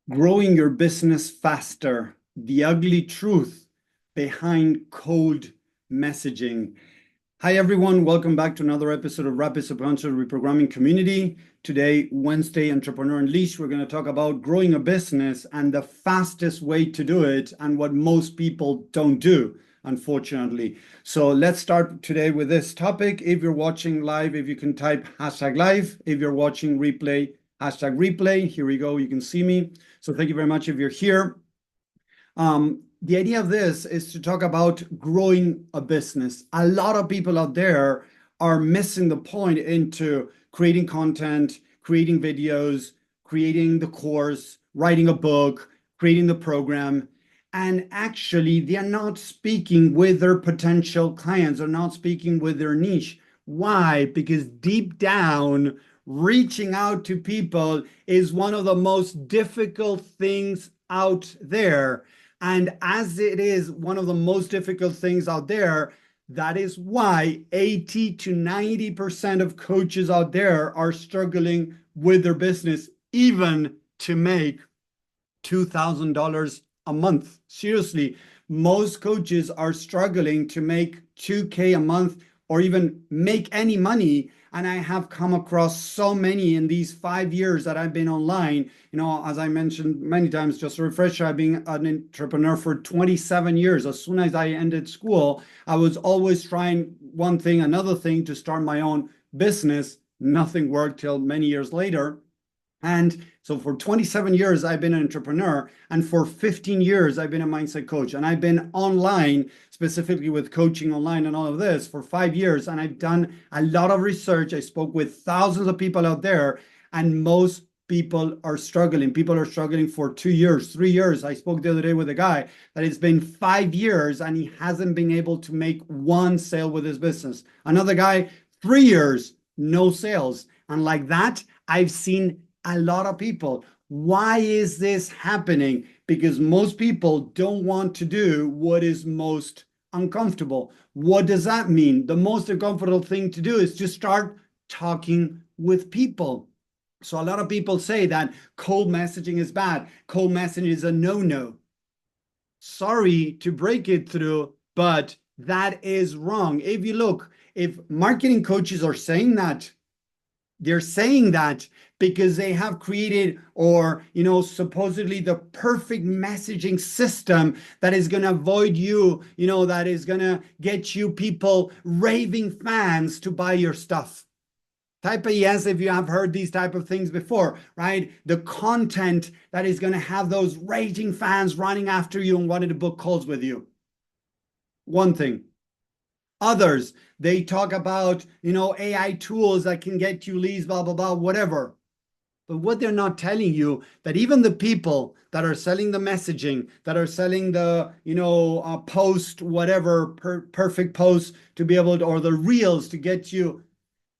Growing your business faster, the ugly truth behind cold messaging. Hi, everyone. Welcome back to another episode of Rapid Sequential Reprogramming Community. Today, Wednesday, Entrepreneur Unleashed, we're going to talk about growing a business and the fastest way to do it and what most people don't do, unfortunately. So let's start today with this topic. If you're watching live, if you can type #live. If you're watching replay, #replay. Here we go. You can see me. So thank you very much if you're here. The idea of this is to talk about growing a business. A lot of people out there are missing the point into creating content, creating videos, creating the course, writing a book, creating the program. And actually, they are not speaking with their potential clients, or not speaking with their niche. Why? Because deep down, reaching out to people is one of the most difficult things out there. And as it is one of the most difficult things out there, that is why 80 to 90% of coaches out there are struggling with their business, even to make $2,000 a month. Seriously, most coaches are struggling to make 2K a month or even make any money. And I have come across so many in these 5 years that I've been online. As I mentioned many times, just a refresher, I've been an entrepreneur for 27 years. As soon as I ended school, I was always trying one thing, another thing to start my own business. Nothing worked till many years later. And so for 27 years, I've been an entrepreneur. And for 15 years, I've been a mindset coach. And I've been online, specifically with coaching online and all of this for 5 years. And I've done a lot of research. I spoke with thousands of people out there, and most people are struggling. People are struggling for 2 years, 3 years. I spoke the other day with a guy that it's been 5 years and he hasn't been able to make one sale with his business. Another guy, 3 years, no sales. And like that, I've seen a lot of people. Why is this happening? Because most people don't want to do what is most uncomfortable. What does that mean? The most uncomfortable thing to do is to start talking with people. So a lot of people say that cold messaging is bad. Cold messaging is a no-no. Sorry to break it through, but that is wrong. If marketing coaches are saying that, they're saying that because they have created supposedly the perfect messaging system that is going to avoid you, that is going to get you people raving fans to buy your stuff. Type a yes if you have heard these type of things before, right? The content that is going to have those raging fans running after you and wanting to book calls with you. One thing. Others, they talk about, AI tools that can get you leads, blah, blah, blah, whatever. But what they're not telling you, that even the people that are selling the messaging, that are selling the, post, whatever, perfect post to be able to, or the reels to get you,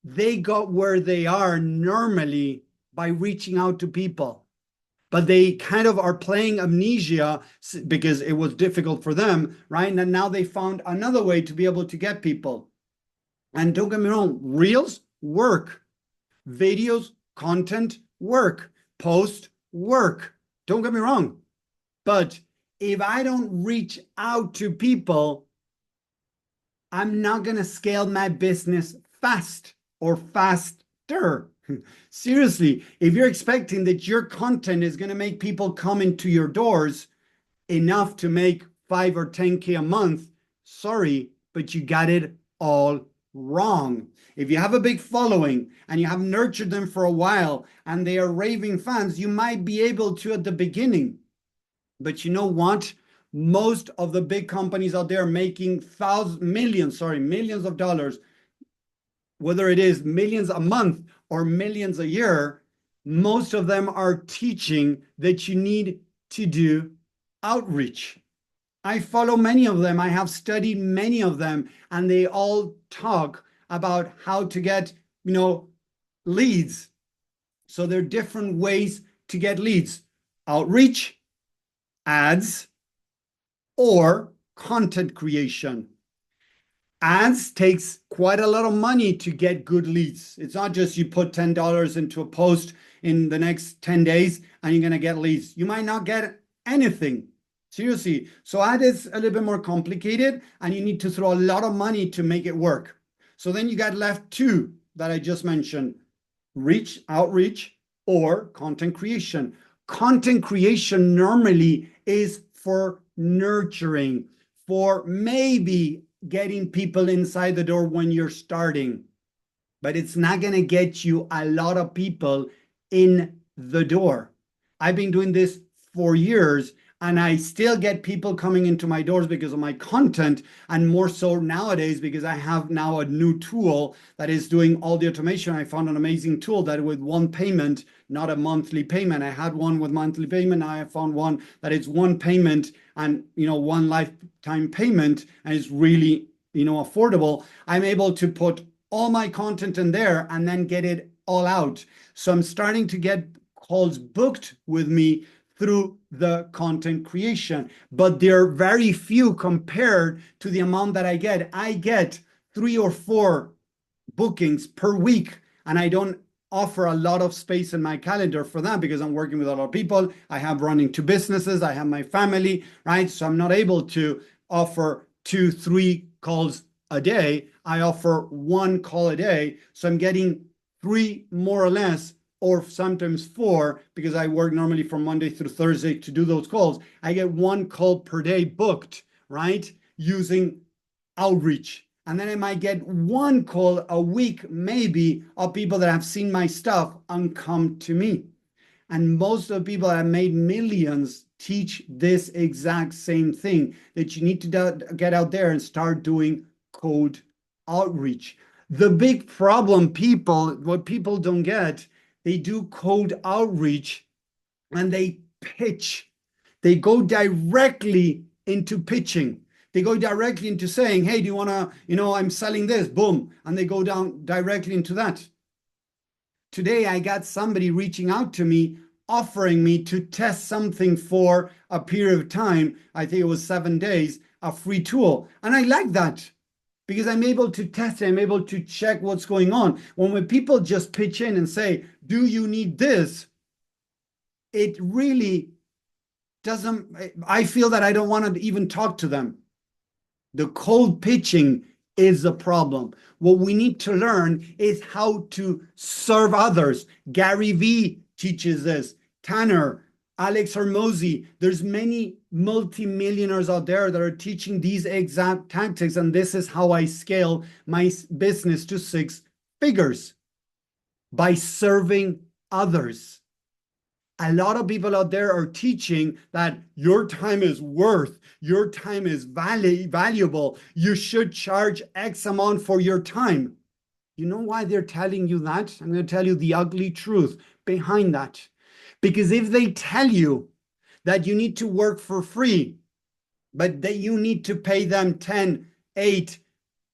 they got where they are normally by reaching out to people. But they kind of are playing amnesia because it was difficult for them, right? And now they found another way to be able to get people. And don't get me wrong, reels work, videos, content work, post work. Don't get me wrong. But if I don't reach out to people, I'm not going to scale my business fast or faster. Seriously, if you're expecting that your content is going to make people come into your doors enough to make 5 or 10K a month, sorry, but you got it all wrong. If you have a big following and you have nurtured them for a while and they are raving fans, you might be able to at the beginning. But you know what? Most of the big companies out there making millions of dollars, whether it is millions a month or millions a year, most of them are teaching that you need to do outreach. I follow many of them. I have studied many of them, and they all talk about how to get, leads. So there are different ways to get leads: outreach, ads, or content creation. Ads takes quite a lot of money to get good leads. It's not just you put $10 into a post in the next 10 days and you're going to get leads. You might not get anything. Seriously. So ad is a little bit more complicated and you need to throw a lot of money to make it work. So then you got left two that I just mentioned, outreach, or content creation. Content creation normally is for nurturing, for maybe getting people inside the door when you're starting, but it's not going to get you a lot of people in the door. I've been doing this for years and I still get people coming into my doors because of my content, and more so nowadays because I have now a new tool that is doing all the automation. I found an amazing tool that with one payment, not a monthly payment. I had one with monthly payment. Now I found one that is one payment and one lifetime payment, and it's really affordable. I'm able to put all my content in there and then get it all out. So I'm starting to get calls booked with me through the content creation, but they're very few compared to the amount that I get. I get 3 or 4 bookings per week, and I don't offer a lot of space in my calendar for that because I'm working with a lot of people. I have running 2 businesses. I have my family, right? So I'm not able to offer 2, 3 calls a day. I offer 1 call a day. So I'm getting 3 more or less, or sometimes 4, because I work normally from Monday through Thursday to do those calls. I get 1 call per day booked, right? Using outreach. And then I might get 1 call a week, maybe, of people that have seen my stuff and come to me. And most of the people that have made millions teach this exact same thing, that you need to get out there and start doing cold outreach. The big problem, what people don't get, they do cold outreach and they pitch. They go directly into pitching. They go directly into saying, hey, do you want to, I'm selling this, boom. And they go down directly into that. Today, I got somebody reaching out to me, offering me to test something for a period of time. I think it was 7 days, a free tool. And I like that because I'm able to test it. I'm able to check what's going on. When people just pitch in and say, do you need this? It really doesn't, I feel that I don't want to even talk to them. The cold pitching is a problem. What we need to learn is how to serve others. Gary Vee teaches this. Tanner, Alex Hormozi, there's many multimillionaires out there that are teaching these exact tactics, and this is how I scale my business to 6 figures, by serving others. A lot of people out there are teaching that your time is your time is valuable. You should charge X amount for your time. You know why they're telling you that? I'm going to tell you the ugly truth behind that. Because if they tell you that you need to work for free, but that you need to pay them 10, 8,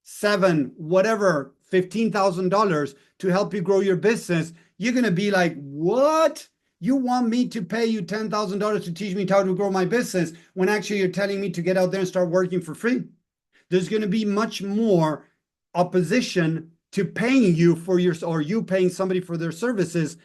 7, whatever, $15,000 to help you grow your business, you're going to be like, what? You want me to pay you $10,000 to teach me how to grow my business when actually you're telling me to get out there and start working for free? There's going to be much more opposition to paying you for or you paying somebody for their services.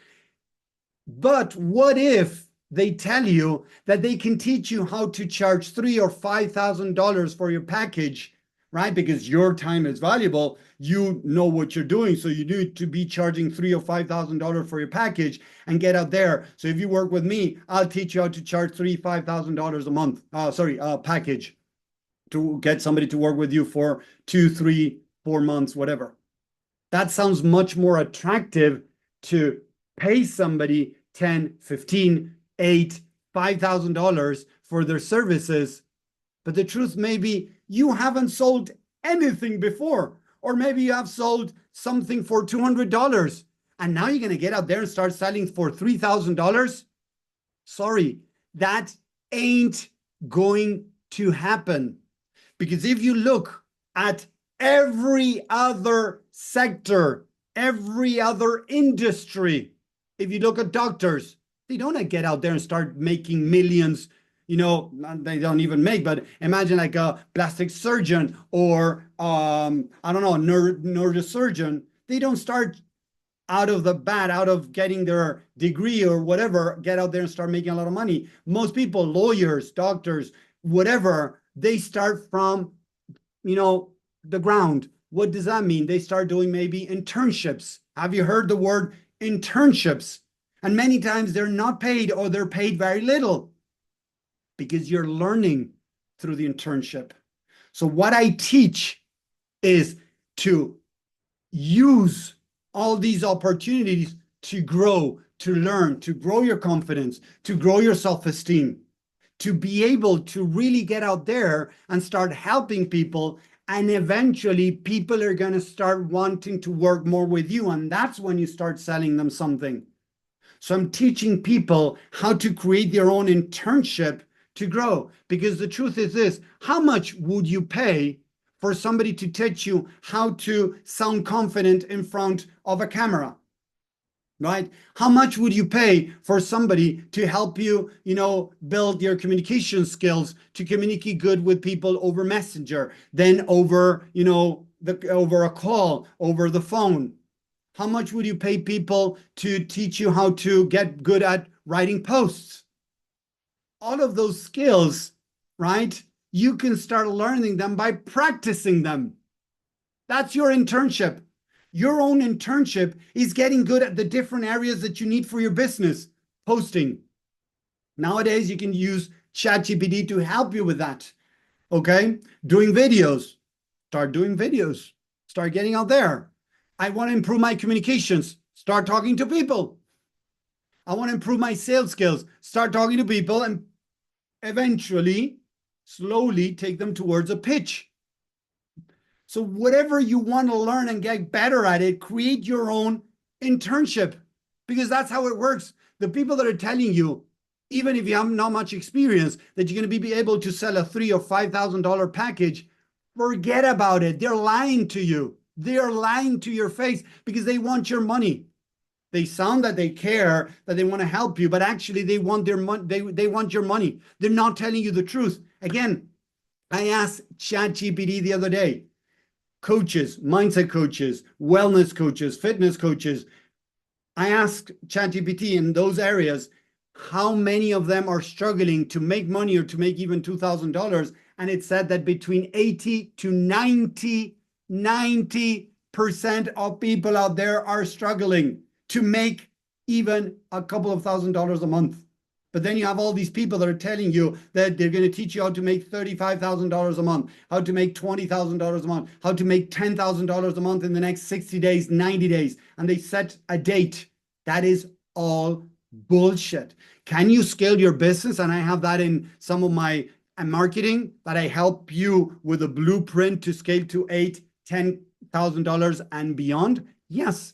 But what if they tell you that they can teach you how to charge $3,000 or $5,000 for your package, right? Because your time is valuable. You know what you're doing. So you need to be charging $3,000 or $5,000 for your package and get out there. So if you work with me, I'll teach you how to charge $3,000, $5,000 a month, package, to get somebody to work with you for 2, 3, 4 months, whatever. That sounds much more attractive to pay somebody 10, 15, 8, $5,000 for their services. But the truth may be you haven't sold anything before, or maybe you have sold something for $200 and now you're going to get out there and start selling for $3,000. Sorry, that ain't going to happen. Because if you look at every other sector, every other industry, if you look at doctors, they don't get out there and start making millions, they don't even make, but imagine like a plastic surgeon or, I don't know, a neurosurgeon. They don't start out of the bat, out of getting their degree or whatever, get out there and start making a lot of money. Most people, lawyers, doctors, whatever, they start from, the ground. What does that mean? They start doing maybe internships. Have you heard the word internships? And many times they're not paid or they're paid very little because you're learning through the internship. So what I teach is to use all these opportunities to grow, to learn, to grow your confidence, to grow your self-esteem, to be able to really get out there and start helping people. And eventually people are going to start wanting to work more with you. And that's when you start selling them something. So I'm teaching people how to create their own internship to grow. Because the truth is this, how much would you pay for somebody to teach you how to sound confident in front of a camera? Right? How much would you pay for somebody to help you, build your communication skills, to communicate good with people over Messenger, then over, over a call, over the phone? How much would you pay people to teach you how to get good at writing posts? All of those skills, right? You can start learning them by practicing them. That's your internship. Your own internship is getting good at the different areas that you need for your business. Posting. Nowadays, you can use ChatGPT to help you with that. Okay? Doing videos. Start doing videos. Start getting out there. I want to improve my communications. Start talking to people. I want to improve my sales skills. Start talking to people and eventually, slowly take them towards a pitch. So whatever you want to learn and get better at it, create your own internship, because that's how it works. The people that are telling you, even if you have not much experience, that you're going to be able to sell a $3,000 or $5,000 package, forget about it. They're lying to you. They're lying to your face because they want your money. They sound that they care, that they want to help you, but actually they want their money. They want your money. They're not telling you the truth. Again, I asked ChatGPT the other day, coaches, mindset coaches, wellness coaches, fitness coaches. I asked ChatGPT in those areas, how many of them are struggling to make money or to make even $2,000? And it said that between 80 to 90% of people out there are struggling to make even a couple of $1,000s a month. But then you have all these people that are telling you that they're going to teach you how to make $35,000 a month, how to make $20,000 a month, how to make $10,000 a month in the next 60 days, 90 days. And they set a date. That is all bullshit. Can you scale your business? And I have that in some of my marketing, that I help you with a blueprint to scale to $8,000, $10,000 and beyond. Yes,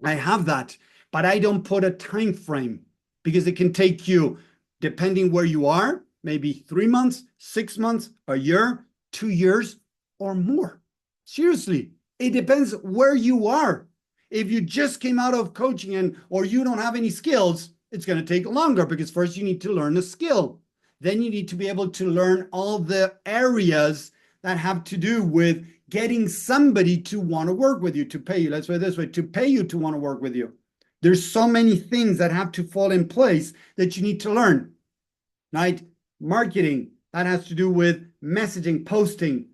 I have that, but I don't put a time frame, because it can take you, depending where you are, maybe 3 months, 6 months, a year, 2 years, or more. Seriously, it depends where you are. If you just came out of coaching or you don't have any skills, it's going to take longer, because first you need to learn a skill. Then you need to be able to learn all the areas that have to do with getting somebody to want to work with you, to pay you. Let's say it this way, to pay you to want to work with you. There's so many things that have to fall in place that you need to learn, right? Marketing, that has to do with messaging, posting,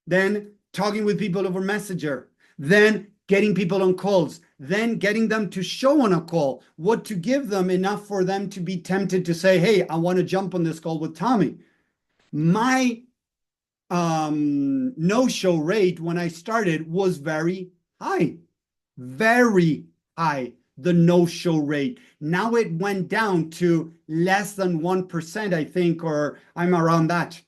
then talking with people over Messenger, then getting people on calls, then getting them to show on a call, what to give them enough for them to be tempted to say, hey, I want to jump on this call with Tommy. My no-show rate when I started was very high, the no-show rate. Now it went down to less than 1%, I think, or I'm around that.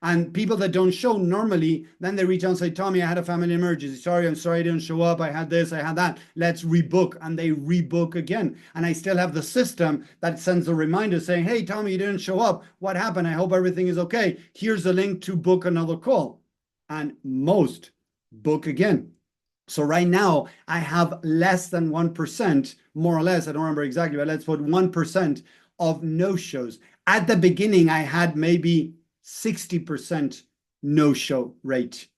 And people that don't show normally, then they reach out and say, Tommy, I had a family emergency. I'm sorry I didn't show up. I had this, I had that. Let's rebook. And they rebook again. And I still have the system that sends a reminder saying, hey, Tommy, you didn't show up. What happened? I hope everything is okay. Here's a link to book another call. And most book again. So right now I have less than 1%, more or less. I don't remember exactly, but let's put 1% of no-shows. At the beginning, I had maybe 60% no-show rate.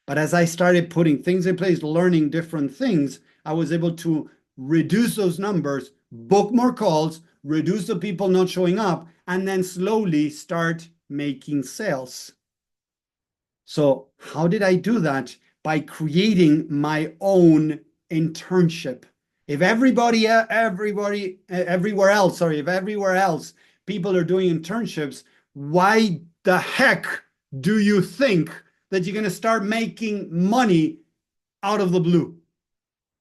But as I started putting things in place, learning different things, I was able to reduce those numbers, book more calls, reduce the people not showing up, and then slowly start making sales. So how did I do that? By creating my own internship. If everywhere else people are doing internships, why the heck do you think that you're going to start making money out of the blue?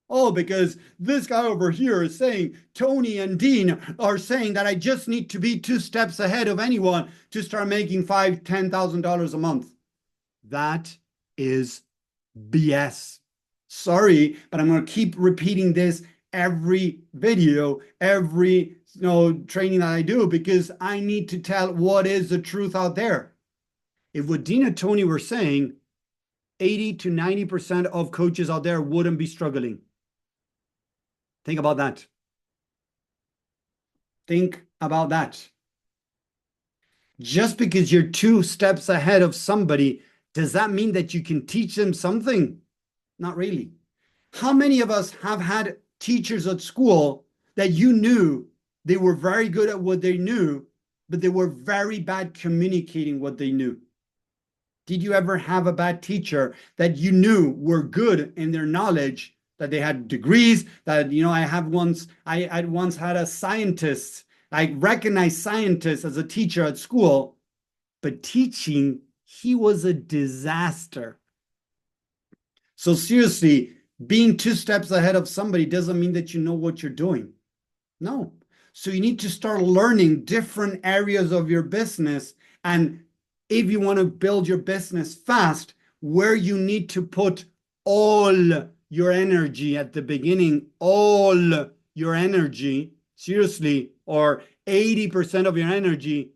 Oh, because this guy over here is saying, Tony and Dean are saying that I just need to be 2 steps ahead of anyone to start making $5,000, $10,000 a month. That is BS. Sorry, but I'm going to keep repeating this every video, every training that I do, because I need to tell what is the truth out there. If what Dean and Tony were saying, 80 to 90% of coaches out there wouldn't be struggling. Think about that. Think about that. Just because you're 2 steps ahead of somebody, does that mean that you can teach them something? Not really. How many of us have had teachers at school that you knew they were very good at what they knew, but they were very bad communicating what they knew? Did you ever have a bad teacher that you knew were good in their knowledge, that they had degrees, that, I once had a scientist, I recognized scientists as a teacher at school, but teaching, he was a disaster. So seriously, being 2 steps ahead of somebody doesn't mean that you know what you're doing. No. So you need to start learning different areas of your business. And if you want to build your business fast, where you need to put all your energy at the beginning, all your energy, seriously, or 80% of your energy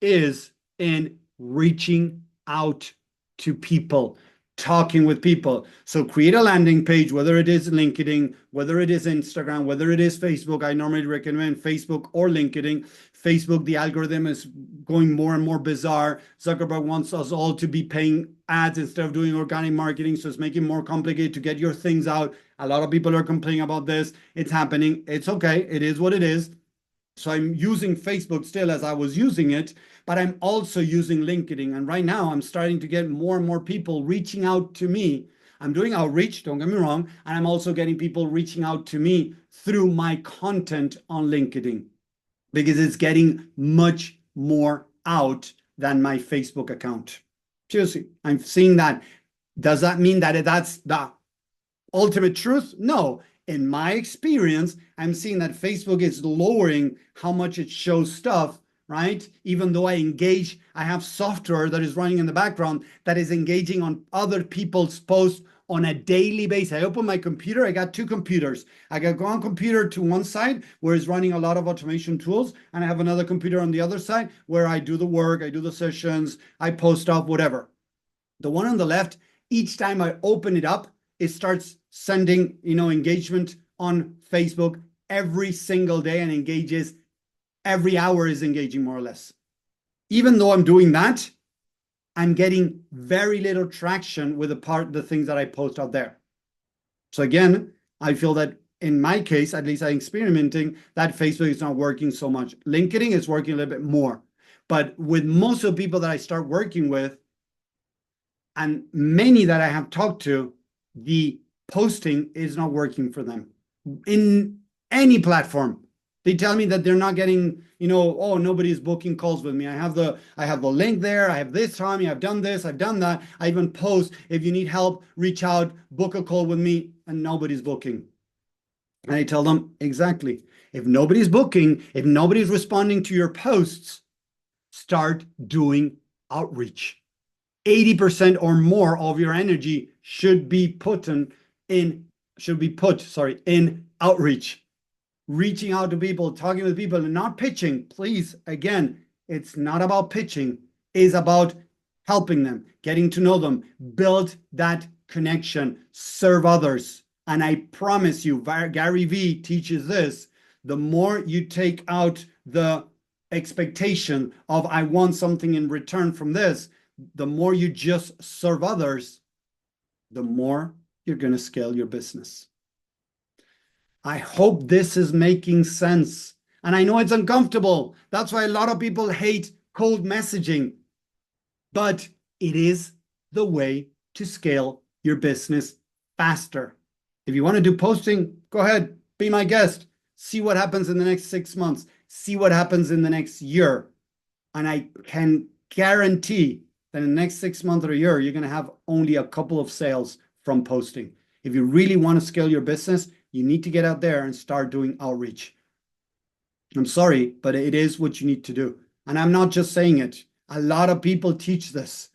is in reaching out to people, talking with people. So create a landing page, whether it is LinkedIn, whether it is Instagram, whether it is Facebook. I normally recommend Facebook or LinkedIn. Facebook, the algorithm is going more and more bizarre. Zuckerberg wants us all to be paying ads instead of doing organic marketing. So it's making it more complicated to get your things out. A lot of people are complaining about this. It's happening. It's okay. It is what it is. So I'm using Facebook still as I was using it, but I'm also using LinkedIn. And right now I'm starting to get more and more people reaching out to me. I'm doing outreach, don't get me wrong. And I'm also getting people reaching out to me through my content on LinkedIn, because it's getting much more out than my Facebook account. Seriously, I'm seeing that. Does that mean that that's the ultimate truth? No. In my experience, I'm seeing that Facebook is lowering how much it shows stuff, right? Even though I have software that is running in the background that is engaging on other people's posts on a daily basis. I open my computer, I got 2 computers. I got one computer to one side where it's running a lot of automation tools, and I have another computer on the other side where I do the work, I do the sessions, I post stuff, whatever. The one on the left, each time I open it up, it starts sending, engagement on Facebook every single day, and engages every hour, is engaging more or less. Even though I'm doing that, I'm getting very little traction with the things that I post out there. So again, I feel that in my case, at least I'm experimenting, that Facebook is not working so much. LinkedIn is working a little bit more. But with most of the people that I start working with, and many that I have talked to, the posting is not working for them in any platform. They tell me that they're not getting, oh, nobody's booking calls with me. I have the link there. I have this time. I've done this. I've done that. I even post, if you need help, reach out, book a call with me, and nobody's booking. And I tell them, exactly. If nobody's booking, if nobody's responding to your posts, start doing outreach. 80% or more of your energy should be put in outreach, reaching out to people, talking with people, and not pitching. Please, again, it's not about pitching. It's about helping them, getting to know them, build that connection, serve others. And I promise you, Gary Vee teaches this, the more you take out the expectation of I want something in return from this, the more you just serve others, the more you're going to scale your business. I hope this is making sense. And I know it's uncomfortable. That's why a lot of people hate cold messaging. But it is the way to scale your business faster. If you want to do posting, go ahead, be my guest. See what happens in the next 6 months. See what happens in the next year. And I can guarantee that in the next 6 months or a year, you're going to have only a couple of sales from posting. If you really want to scale your business, you need to get out there and start doing outreach. I'm sorry, but it is what you need to do. And I'm not just saying it. A lot of people teach this.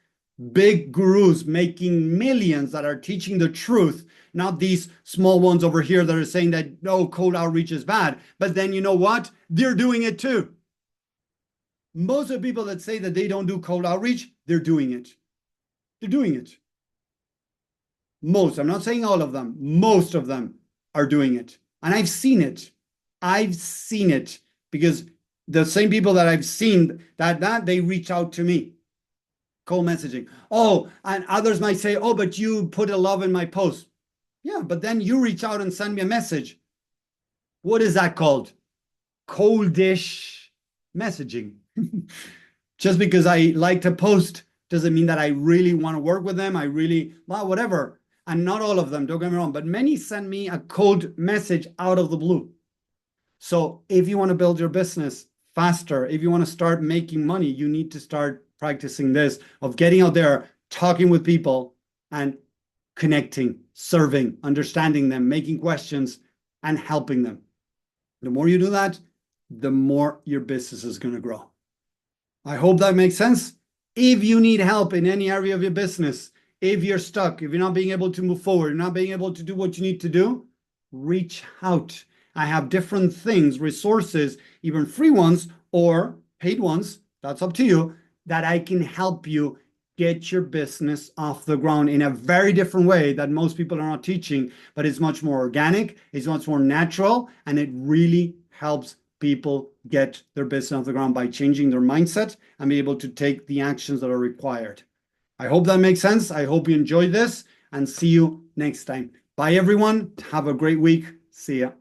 Big gurus making millions that are teaching the truth, not these small ones over here that are saying that, no, cold outreach is bad. But then you know what? They're doing it too. Most of the people that say that they don't do cold outreach, they're doing it. They're doing it. Most, I'm not saying all of them, most of them are doing it. And I've seen it. I've seen it because the same people that I've seen that they reach out to me. Cold messaging. Oh, and others might say, oh, but you put a love in my post. Yeah, but then you reach out and send me a message. What is that called? Coldish messaging. Just because I like to post doesn't mean that I really want to work with them. Well, whatever. And not all of them, don't get me wrong, but many send me a cold message out of the blue. So if you want to build your business faster, if you want to start making money, you need to start practicing this of getting out there, talking with people and connecting, serving, understanding them, making questions and helping them. The more you do that, the more your business is going to grow. I hope that makes sense. If you need help in any area of your business, if you're stuck, if you're not being able to move forward, you're not being able to do what you need to do, reach out. I have different things, resources, even free ones or paid ones, that's up to you, that I can help you get your business off the ground in a very different way that most people are not teaching, but it's much more organic, it's much more natural, and it really helps people get their business off the ground by changing their mindset and be able to take the actions that are required. I hope that makes sense. I hope you enjoyed this and see you next time. Bye, everyone. Have a great week. See ya.